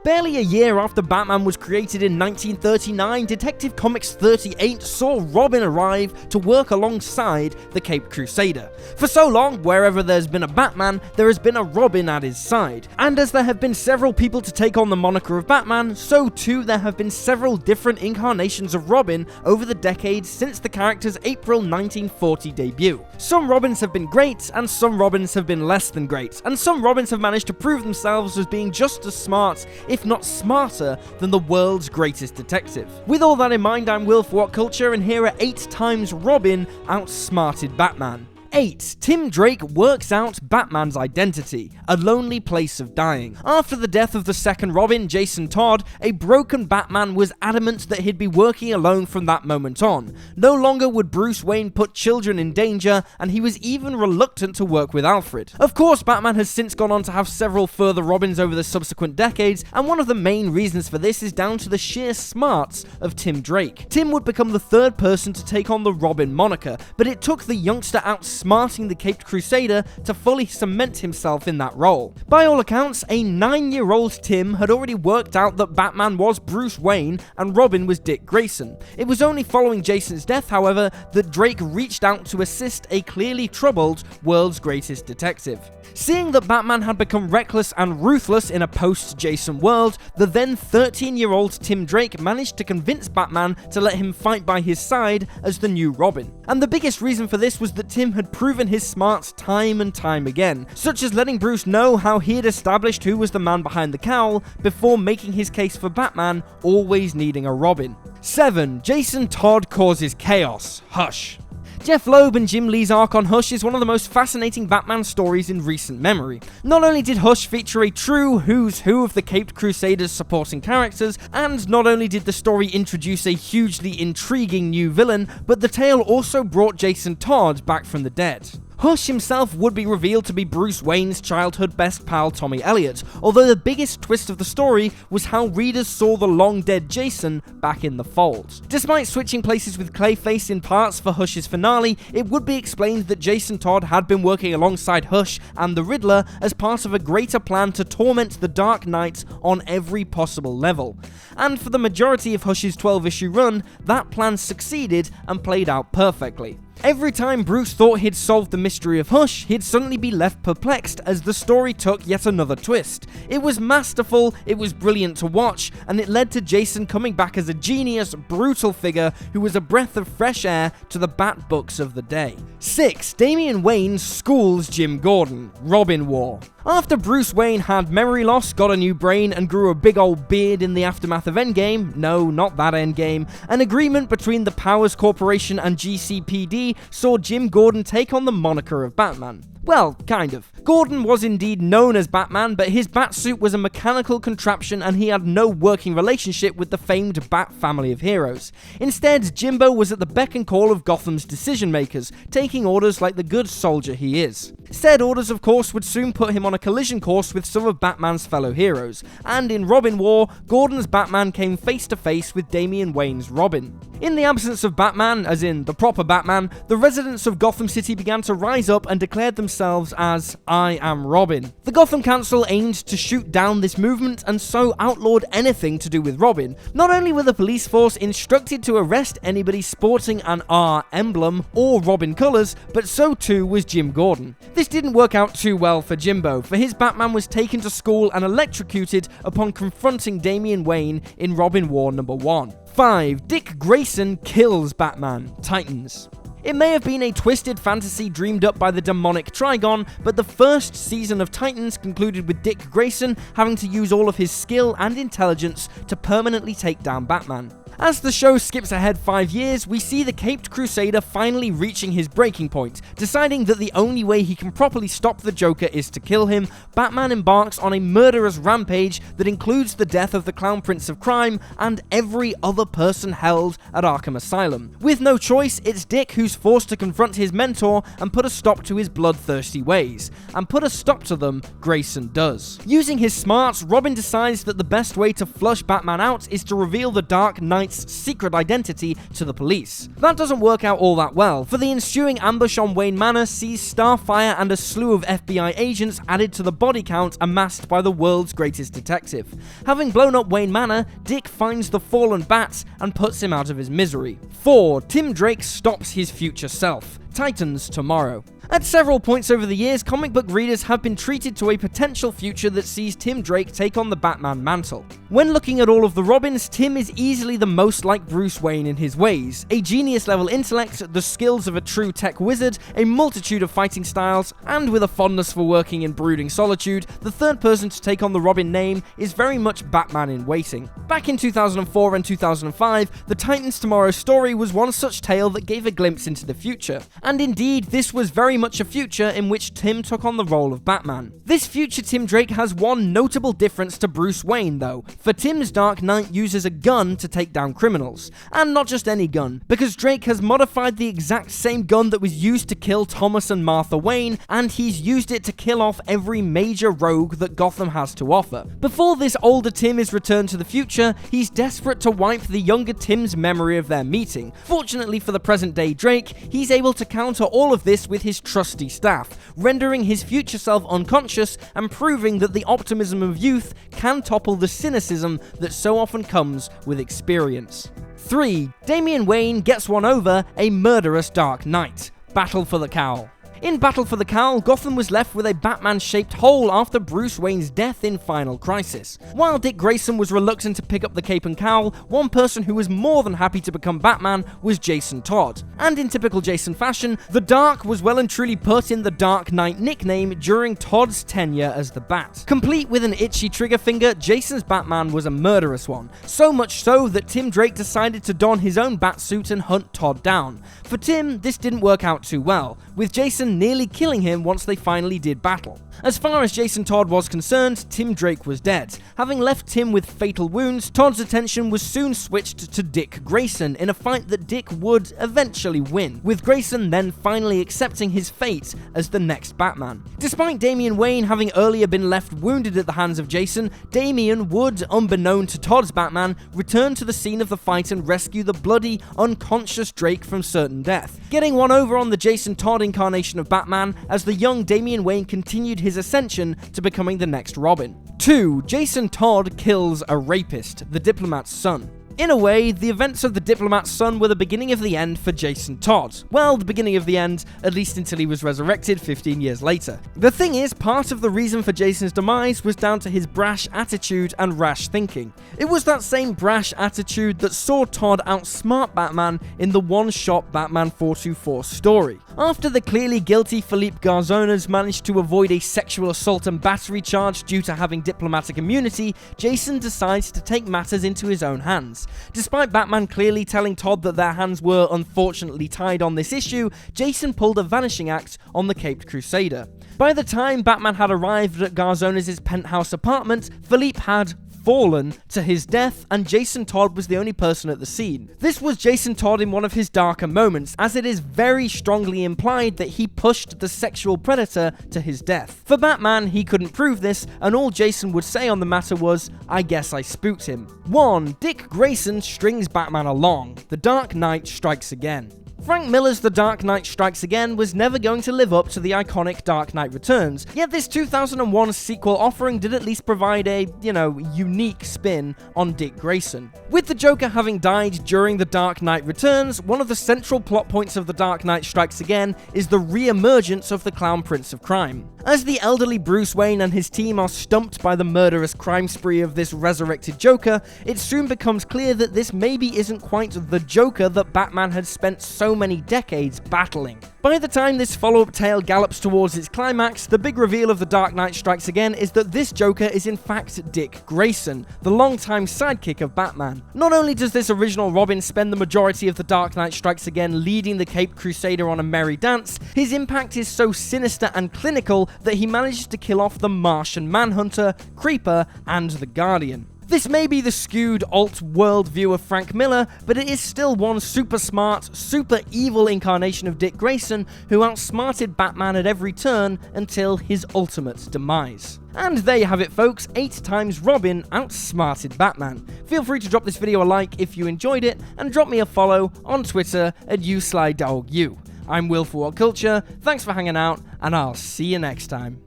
Barely a year after Batman was created in 1939, Detective Comics 38 saw Robin arrive to work alongside the Caped Crusader. For so long, wherever there's been a Batman, there has been a Robin at his side. And as there have been several people to take on the moniker of Batman, so too there have been several different incarnations of Robin over the decades since the character's April 1940 debut. Some Robins have been great, and some Robins have been less than great, and some Robins have managed to prove themselves as being just as smart, if not smarter, than the world's greatest detective. With all that in mind, I'm Will for What Culture, and here are 8 times Robin outsmarted Batman. 8. Tim Drake works out Batman's identity, a lonely place of dying. After the death of the second Robin, Jason Todd, a broken Batman was adamant that he'd be working alone from that moment on. No longer would Bruce Wayne put children in danger, and he was even reluctant to work with Alfred. Of course, Batman has since gone on to have several further Robins over the subsequent decades, and one of the main reasons for this is down to the sheer smarts of Tim Drake. Tim would become the third person to take on the Robin moniker, but it took the youngster outsmarting the Caped Crusader to fully cement himself in that role. By all accounts, a 9-year-old Tim had already worked out that Batman was Bruce Wayne and Robin was Dick Grayson. It was only following Jason's death, however, that Drake reached out to assist a clearly troubled world's greatest detective. Seeing that Batman had become reckless and ruthless in a post-Jason world, the then 13-year-old Tim Drake managed to convince Batman to let him fight by his side as the new Robin. And the biggest reason for this was that Tim had proven his smarts time and time again, such as letting Bruce know how he had established who was the man behind the cowl before making his case for Batman always needing a Robin. 7. Jason Todd causes chaos. Hush. Jeff Loeb and Jim Lee's arc on Hush is one of the most fascinating Batman stories in recent memory. Not only did Hush feature a true who's who of the Caped Crusader's supporting characters, and not only did the story introduce a hugely intriguing new villain, but the tale also brought Jason Todd back from the dead. Hush himself would be revealed to be Bruce Wayne's childhood best pal Tommy Elliott, although the biggest twist of the story was how readers saw the long-dead Jason back in the fold. Despite switching places with Clayface in parts for Hush's finale, it would be explained that Jason Todd had been working alongside Hush and the Riddler as part of a greater plan to torment the Dark Knight on every possible level. And for the majority of Hush's 12-issue run, that plan succeeded and played out perfectly. Every time Bruce thought he'd solved the mystery of Hush, he'd suddenly be left perplexed as the story took yet another twist. It was masterful, it was brilliant to watch, and it led to Jason coming back as a genius, brutal figure who was a breath of fresh air to the Bat books of the day. 6. Damian Wayne schools Jim Gordon. Robin War. After Bruce Wayne had memory loss, got a new brain, and grew a big old beard in the aftermath of Endgame, no, not that Endgame, an agreement between the Powers Corporation and GCPD saw Jim Gordon take on the moniker of Batman. Well, kind of. Gordon was indeed known as Batman, but his Batsuit was a mechanical contraption and he had no working relationship with the famed Bat family of heroes. Instead, Jimbo was at the beck and call of Gotham's decision makers, taking orders like the good soldier he is. Said orders, of course, would soon put him on a collision course with some of Batman's fellow heroes, and in Robin War, Gordon's Batman came face to face with Damian Wayne's Robin. In the absence of Batman, as in the proper Batman, the residents of Gotham City began to rise up and declared themselves as I Am Robin. The Gotham Council aimed to shoot down this movement and so outlawed anything to do with Robin. Not only were the police force instructed to arrest anybody sporting an R emblem or Robin colours, but so too was Jim Gordon. This didn't work out too well for Jimbo, for his Batman was taken to school and electrocuted upon confronting Damian Wayne in Robin War #1. 5. Dick Grayson kills Batman. Titans. It may have been a twisted fantasy dreamed up by the demonic Trigon, but the first season of Titans concluded with Dick Grayson having to use all of his skill and intelligence to permanently take down Batman. As the show skips ahead 5 years, we see the Caped Crusader finally reaching his breaking point. Deciding that the only way he can properly stop the Joker is to kill him, Batman embarks on a murderous rampage that includes the death of the Clown Prince of Crime and every other person held at Arkham Asylum. With no choice, it's Dick who's forced to confront his mentor and put a stop to his bloodthirsty ways. And put a stop to them, Grayson does. Using his smarts, Robin decides that the best way to flush Batman out is to reveal the Dark Knight Knight's secret identity to the police. That doesn't work out all that well, for the ensuing ambush on Wayne Manor sees Starfire and a slew of FBI agents added to the body count amassed by the world's greatest detective. Having blown up Wayne Manor, Dick finds the fallen Bat and puts him out of his misery. 4. Tim Drake stops his future self. Titans tomorrow. At several points over the years, comic book readers have been treated to a potential future that sees Tim Drake take on the Batman mantle. When looking at all of the Robins, Tim is easily the most like Bruce Wayne in his ways. A genius-level intellect, the skills of a true tech wizard, a multitude of fighting styles, and with a fondness for working in brooding solitude, the third person to take on the Robin name is very much Batman in waiting. Back in 2004 and 2005, the Titans Tomorrow story was one such tale that gave a glimpse into the future. And indeed, this was very much a future in which Tim took on the role of Batman. This future Tim Drake has one notable difference to Bruce Wayne though, for Tim's Dark Knight uses a gun to take down criminals. And not just any gun, because Drake has modified the exact same gun that was used to kill Thomas and Martha Wayne, and he's used it to kill off every major rogue that Gotham has to offer. Before this older Tim is returned to the future, he's desperate to wipe the younger Tim's memory of their meeting. Fortunately for the present day Drake, he's able to counter all of this with his trusty staff, rendering his future self unconscious and proving that the optimism of youth can topple the cynicism that so often comes with experience. 3. Damian Wayne gets one over a murderous Dark Knight. Battle for the Cowl. In Battle for the Cowl, Gotham was left with a Batman-shaped hole after Bruce Wayne's death in Final Crisis. While Dick Grayson was reluctant to pick up the cape and cowl, one person who was more than happy to become Batman was Jason Todd. And in typical Jason fashion, the Dark was well and truly put in the Dark Knight nickname during Todd's tenure as the Bat. Complete with an itchy trigger finger, Jason's Batman was a murderous one. So much so that Tim Drake decided to don his own Batsuit and hunt Todd down. For Tim, this didn't work out too well, with Jason nearly killing him once they finally did battle. As far as Jason Todd was concerned, Tim Drake was dead. Having left Tim with fatal wounds, Todd's attention was soon switched to Dick Grayson in a fight that Dick would eventually win, with Grayson then finally accepting his fate as the next Batman. Despite Damian Wayne having earlier been left wounded at the hands of Jason, Damian would, unbeknown to Todd's Batman, return to the scene of the fight and rescue the bloody, unconscious Drake from certain death, getting one over on the Jason Todd incarnation of Batman as the young Damian Wayne continued his ascension to becoming the next Robin. 2. Jason Todd kills a rapist, the Diplomat's son. In a way, the events of the Diplomat's son were the beginning of the end for Jason Todd. Well, the beginning of the end, at least until he was resurrected 15 years later. The thing is, part of the reason for Jason's demise was down to his brash attitude and rash thinking. It was that same brash attitude that saw Todd outsmart Batman in the one-shot Batman 424 story. After the clearly guilty Philippe Garzonas managed to avoid a sexual assault and battery charge due to having diplomatic immunity, Jason decides to take matters into his own hands. Despite Batman clearly telling Todd that their hands were unfortunately tied on this issue, Jason pulled a vanishing act on the Caped Crusader. By the time Batman had arrived at Garzonas' penthouse apartment, Philippe had fallen to his death, and Jason Todd was the only person at the scene. This was Jason Todd in one of his darker moments, as it is very strongly implied that he pushed the sexual predator to his death. For Batman, he couldn't prove this, and all Jason would say on the matter was, "I guess I spooked him." 1. Dick Grayson strings Batman along. The Dark Knight strikes again. Frank Miller's The Dark Knight Strikes Again was never going to live up to the iconic Dark Knight Returns, yet this 2001 sequel offering did at least provide a, unique spin on Dick Grayson. With the Joker having died during The Dark Knight Returns, one of the central plot points of The Dark Knight Strikes Again is the re-emergence of the Clown Prince of Crime. As the elderly Bruce Wayne and his team are stumped by the murderous crime spree of this resurrected Joker, it soon becomes clear that this maybe isn't quite the Joker that Batman had spent so many decades battling. By the time this follow-up tale gallops towards its climax, the big reveal of The Dark Knight Strikes Again is that this Joker is in fact Dick Grayson, the longtime sidekick of Batman. Not only does this original Robin spend the majority of The Dark Knight Strikes Again leading the Caped Crusader on a merry dance, his impact is so sinister and clinical that he manages to kill off the Martian Manhunter, Creeper, and the Guardian. This may be the skewed alt worldview of Frank Miller, but it is still one super smart, super evil incarnation of Dick Grayson who outsmarted Batman at every turn until his ultimate demise. And there you have it folks, 8 times Robin outsmarted Batman. Feel free to drop this video a like if you enjoyed it, and drop me a follow on Twitter at YouSlyDogU. I'm Will for What Culture, thanks for hanging out, and I'll see you next time.